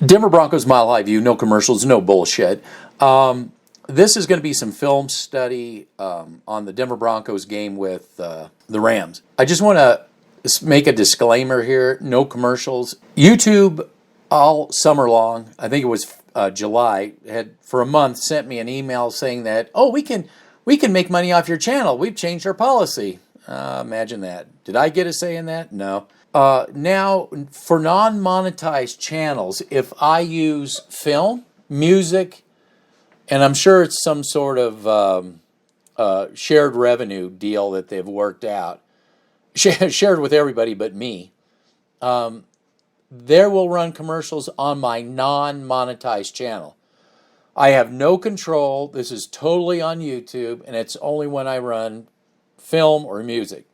Denver Broncos Mile High View, no commercials, no bullshit. This is going to be some film study on the Denver Broncos game with the Rams. I just want to make a disclaimer here, no commercials. YouTube all summer long, I think it was July, had for a month sent me an email saying that, oh, we can make money off your channel. We've changed our policy. Imagine that. Did I get a say in that? No. Now, for non-monetized channels, if I use film, music, and I'm sure it's some sort of shared revenue deal that they've worked out, shared with everybody but me, there will run commercials on my non-monetized channel. I have no control. This is totally on YouTube, and it's only when I run film or music.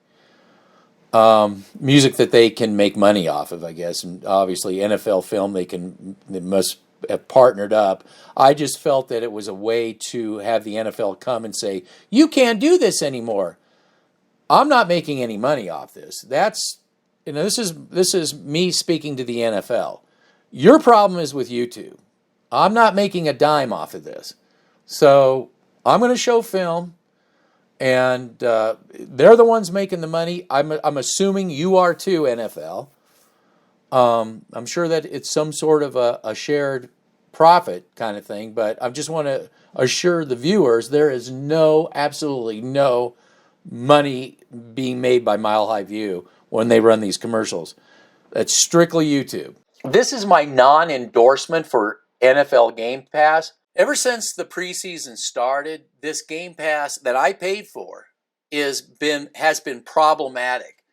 Music that they can make money off of, I guess. And obviously NFL film, they must have partnered up. I just felt that it was a way to have the NFL come and say, you can't do this anymore. I'm not making any money off this. This is me speaking to the NFL. Your problem is with YouTube. I'm not making a dime off of this. So I'm going to show film. And they're the ones making the money. I'm assuming you are too, NFL. I'm sure that it's some sort of a shared profit kind of thing, but I just want to assure the viewers there is absolutely no money being made by Mile High View when they run these commercials. That's strictly YouTube. This is my non-endorsement for NFL Game Pass. Ever since the preseason started, this Game Pass that I paid for has been problematic.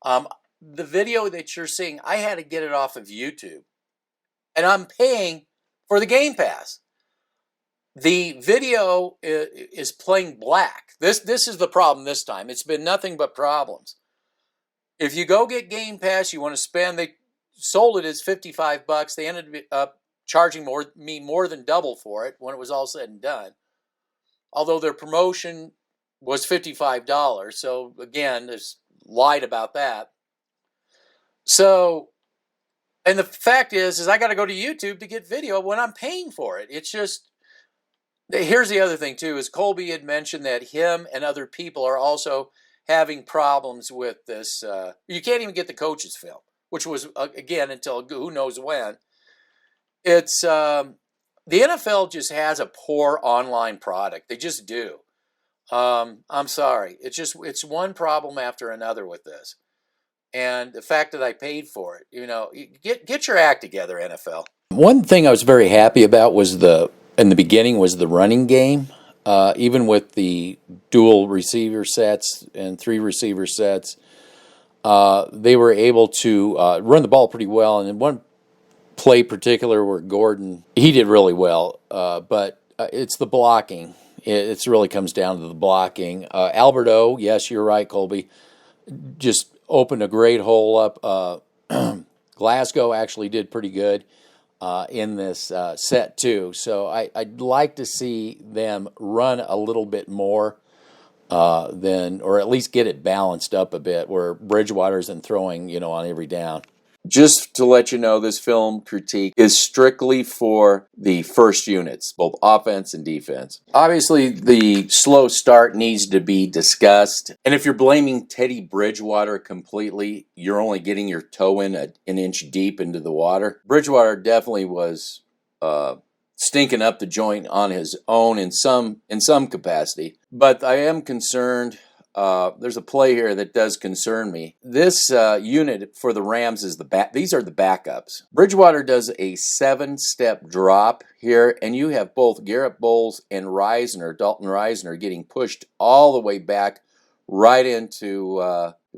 The video that you're seeing, I had to get it off of YouTube, and I'm paying for the Game Pass. The video is playing black. This is the problem this time. It's been nothing but problems. If you go get Game Pass, you want to spend. They sold it as $55. They ended up charging me more than double for it when it was all said and done. Although their promotion was $55. So again, they lied about that. So, and the fact is I got to go to YouTube to get video when I'm paying for it. It's just, here's the other thing too, is Colby had mentioned that him and other people are also having problems with this. You can't even get the coach's film, which was, again, until who knows when. It's the NFL just has a poor online product. They just do. I'm sorry. It's one problem after another with this, and the fact that I paid for it. Get your act together, NFL. One thing I was very happy about was in the beginning was the running game. Even with the dual receiver sets and 3 receiver sets, they were able to run the ball pretty well. And in one play particular where Gordon, he did really well, but it's the blocking. It really comes down to the blocking. Alberto, yes, you're right, Colby, just opened a great hole up. Glasgow actually did pretty good in this set too. So I'd like to see them run a little bit more or at least get it balanced up a bit where Bridgewater isn't throwing, on every down. Just to let you know, this film critique is strictly for the first units, both offense and defense. Obviously, the slow start needs to be discussed. And if you're blaming Teddy Bridgewater completely, you're only getting your toe in an inch deep into the water. Bridgewater definitely was stinking up the joint on his own in some capacity. But I am concerned. There's a play here that does concern me. This unit for the Rams is these are the backups. Bridgewater does a 7-step drop here, and you have both Garrett Bowles and Dalton Reisner, getting pushed all the way back right into,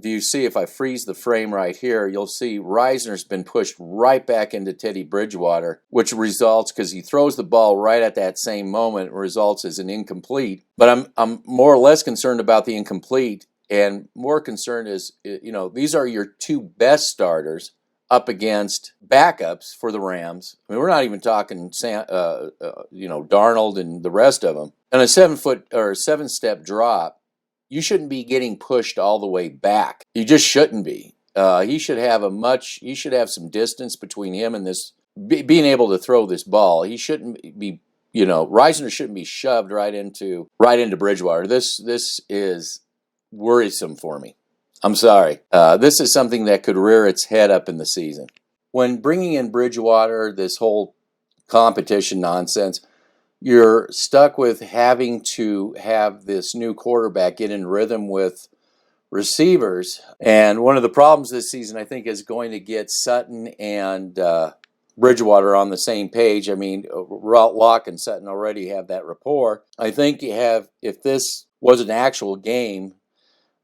if I freeze the frame right here, you'll see Reisner's been pushed right back into Teddy Bridgewater, which results, because he throws the ball right at that same moment, results as an incomplete. But I'm more or less concerned about the incomplete, and more concerned is, these are your 2 best starters up against backups for the Rams. I mean, we're not even talking, Darnold and the rest of them. And a 7-step drop, you shouldn't be getting pushed all the way back. You just shouldn't be. He should have some distance between him and this being able to throw this ball. He shouldn't be, Reisner shouldn't be shoved right into Bridgewater. This is worrisome for me. I'm sorry. This is something that could rear its head up in the season. When bringing in Bridgewater, this whole competition nonsense, you're stuck with having to have this new quarterback get in rhythm with receivers. And one of the problems this season, I think, is going to get Sutton and Bridgewater on the same page. I mean, Locke and Sutton already have that rapport. I think if this was an actual game,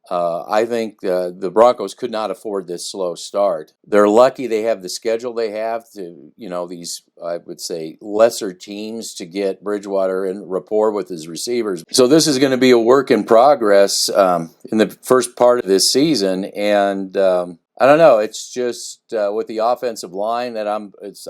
I think the Broncos could not afford this slow start. They're lucky they have the schedule they have to, these, I would say, lesser teams to get Bridgewater in rapport with his receivers. So this is going to be a work in progress in the first part of this season. And I don't know. It's just with the offensive line that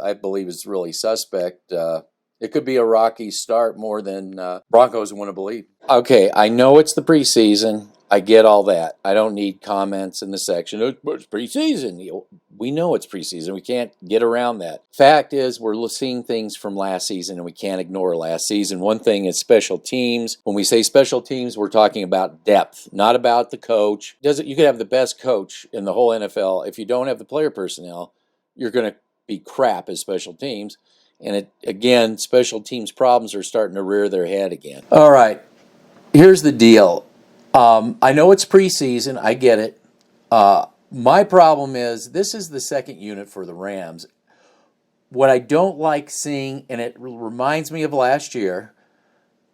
I believe is really suspect. It could be a rocky start more than Broncos want to believe. Okay, I know it's the preseason. I get all that. I don't need comments in the section. It's preseason. We know it's preseason. We can't get around that. Fact is, we're seeing things from last season, and we can't ignore last season. One thing is special teams. When we say special teams, we're talking about depth, not about the coach. You could have the best coach in the whole NFL. If you don't have the player personnel, you're going to be crap as special teams. And again, special teams problems are starting to rear their head again. All right, here's the deal. I know it's preseason. I get it. My problem is this is the second unit for the Rams. What I don't like seeing, and it reminds me of last year,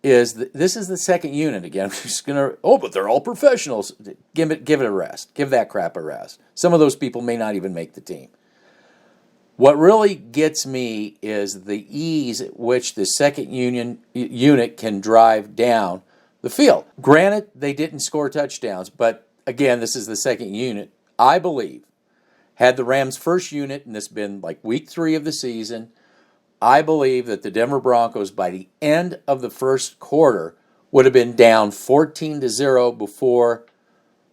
is this is the second unit again. I'm just gonna. But they're all professionals. Give it a rest. Give that crap a rest. Some of those people may not even make the team. What really gets me is the ease at which the second unit can drive down the field. Granted, they didn't score touchdowns, but again, this is the second unit. I believe, had the Rams' first unit, and this been like week 3 of the season, I believe that the Denver Broncos, by the end of the first quarter, would have been down 14-0 before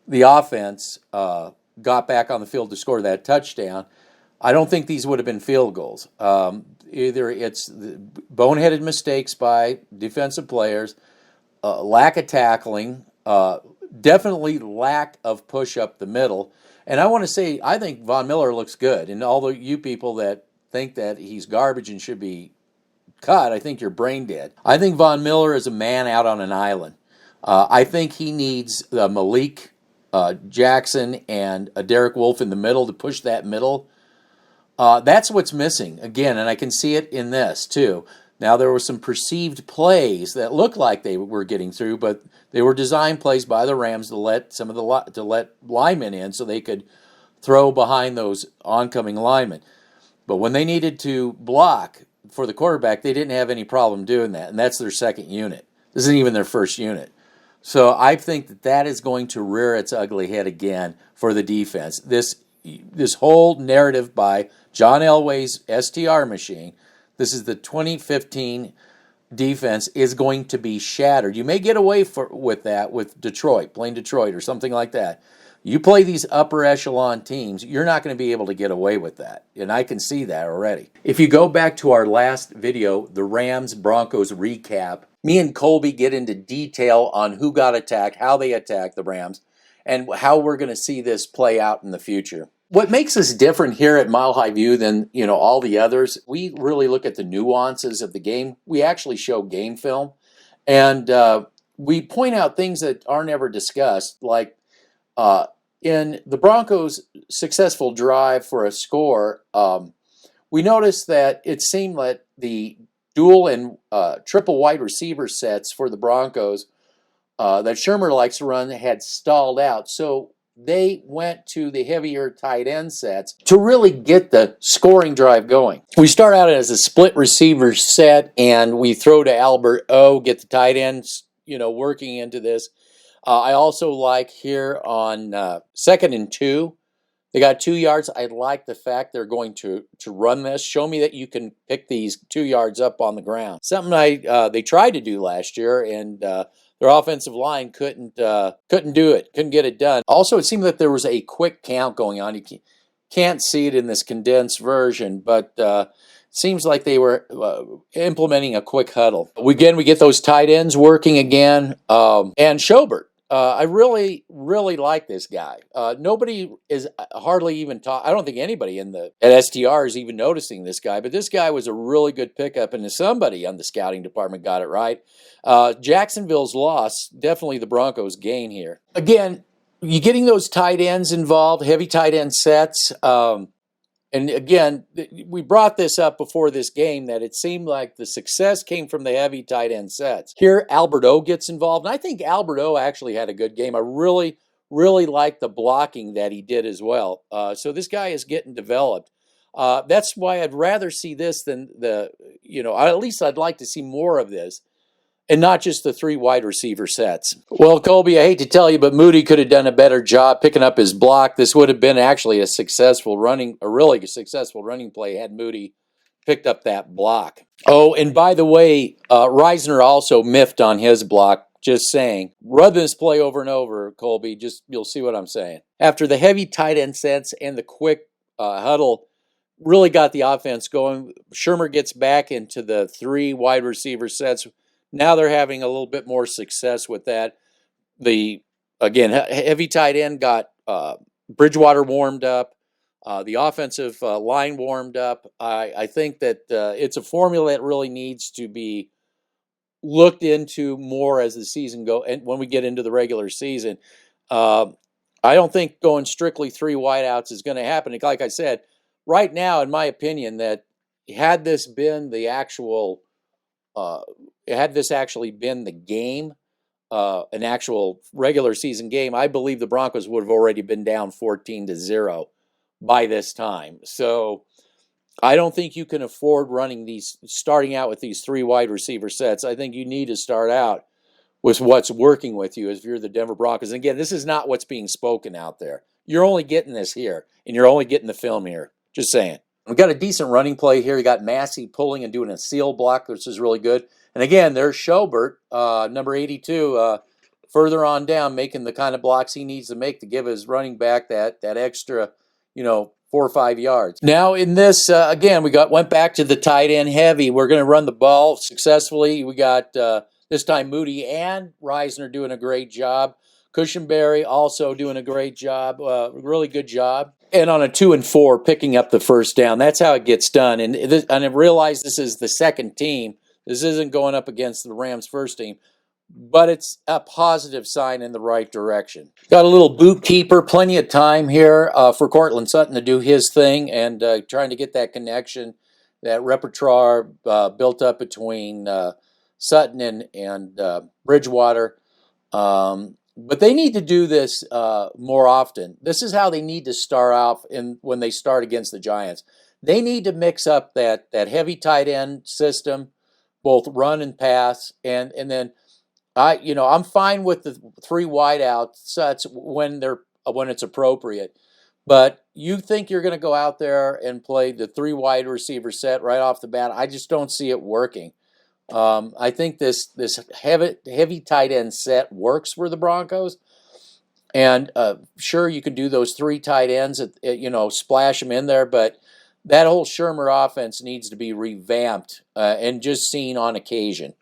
the offense got back on the field to score that touchdown. I don't think these would have been field goals. Either it's boneheaded mistakes by defensive players, lack of tackling, definitely lack of push up the middle. And I want to say, I think Von Miller looks good. And all you people that think that he's garbage and should be cut, I think you're brain dead. I think Von Miller is a man out on an island. I think he needs Malik Jackson and Derek Wolfe in the middle to push that middle. That's what's missing, again, and I can see it in this, too. Now, there were some perceived plays that looked like they were getting through, but they were designed plays by the Rams to let linemen in so they could throw behind those oncoming linemen. But when they needed to block for the quarterback, they didn't have any problem doing that, and that's their second unit. This isn't even their first unit. So I think that is going to rear its ugly head again for the defense. This whole narrative by John Elway's STR machine, this is the 2015 defense, is going to be shattered. You may get away with that with Detroit, playing Detroit or something like that. You play these upper echelon teams, you're not going to be able to get away with that. And I can see that already. If you go back to our last video, the Rams-Broncos recap, me and Colby get into detail on who got attacked, how they attacked the Rams, and how we're going to see this play out in the future. What makes us different here at Mile High View than all the others, we really look at the nuances of the game. We actually show game film, and we point out things that aren't ever discussed, like in the Broncos' successful drive for a score, we noticed that it seemed like the dual and triple wide receiver sets for the Broncos that Shermer likes to run had stalled out. So they went to the heavier tight end sets to really get the scoring drive going. We start out as a split receiver set, and we throw to Albert O, get the tight ends, working into this. I also like here on 2nd and 2, they got 2 yards. I like the fact they're going to run this. Show me that you can pick these 2 yards up on the ground. Something they tried to do last year, and their offensive line couldn't do it, couldn't get it done. Also, it seemed that there was a quick count going on. You can't see it in this condensed version, but it seems like they were implementing a quick huddle. Again, we get those tight ends working again, and Schobert. I really, really like this guy. Nobody is hardly even talk. I don't think anybody at STR is even noticing this guy. But this guy was a really good pickup, and somebody on the scouting department got it right. Jacksonville's loss, definitely the Broncos' gain here. Again, you getting those tight ends involved, heavy tight end sets. And again, we brought this up before this game that it seemed like the success came from the heavy tight end sets. Here, Albert O gets involved, and I think Albert O actually had a good game. I really, really like the blocking that he did as well. So this guy is getting developed. That's why I'd rather see this than at least I'd like to see more of this. And not just the 3 wide receiver sets. Well, Colby, I hate to tell you, but Moody could have done a better job picking up his block. This would have been actually a really successful running play had Moody picked up that block. Oh, and by the way, Reisner also miffed on his block. Just saying. Run this play over and over, Colby. You'll see what I'm saying. After the heavy tight end sets and the quick huddle really got the offense going, Shermer gets back into the 3 wide receiver sets. Now they're having a little bit more success with that. Heavy tight end got Bridgewater warmed up. The offensive line warmed up. I think that it's a formula that really needs to be looked into more as the season goes, and when we get into the regular season. I don't think going strictly 3 wideouts is going to happen. Like I said, right now, in my opinion, that had this been the actual had this actually been the game, an actual regular season game, I believe the Broncos would have already been down 14-0 by this time. So I don't think you can afford starting out with these 3 wide receiver sets. I think you need to start out with what's working with you if you're the Denver Broncos. And again, this is not what's being spoken out there. You're only getting this here, and you're only getting the film here. Just saying. We got a decent running play here. You got Massey pulling and doing a seal block, which is really good. And again, there's Schobert, number 82, further on down, making the kind of blocks he needs to make to give his running back that extra, 4 or 5 yards. Now in this, again, went back to the tight end heavy. We're going to run the ball successfully. We got this time Moody and Reisner doing a great job. Cushenberry also doing a great job, really good job. And on a 2 and 4, picking up the first down. That's how it gets done. And I realize this is the second team. This isn't going up against the Rams' first team, but it's a positive sign in the right direction. Got a little boot keeper, plenty of time here for Cortland Sutton to do his thing and trying to get that connection, that repertoire built up between Sutton and Bridgewater. But they need to do this more often. This is how they need to start off when they start against the Giants. They need to mix up that heavy tight end system, both run and pass, and then I'm fine with the 3 wideout sets when it's appropriate. But you think you're going to go out there and play the 3 wide receiver set right off the bat? I just don't see it working. I think this heavy tight end set works for the Broncos, and sure you can do those 3 tight ends, splash them in there, but that whole Shermer offense needs to be revamped and just seen on occasion.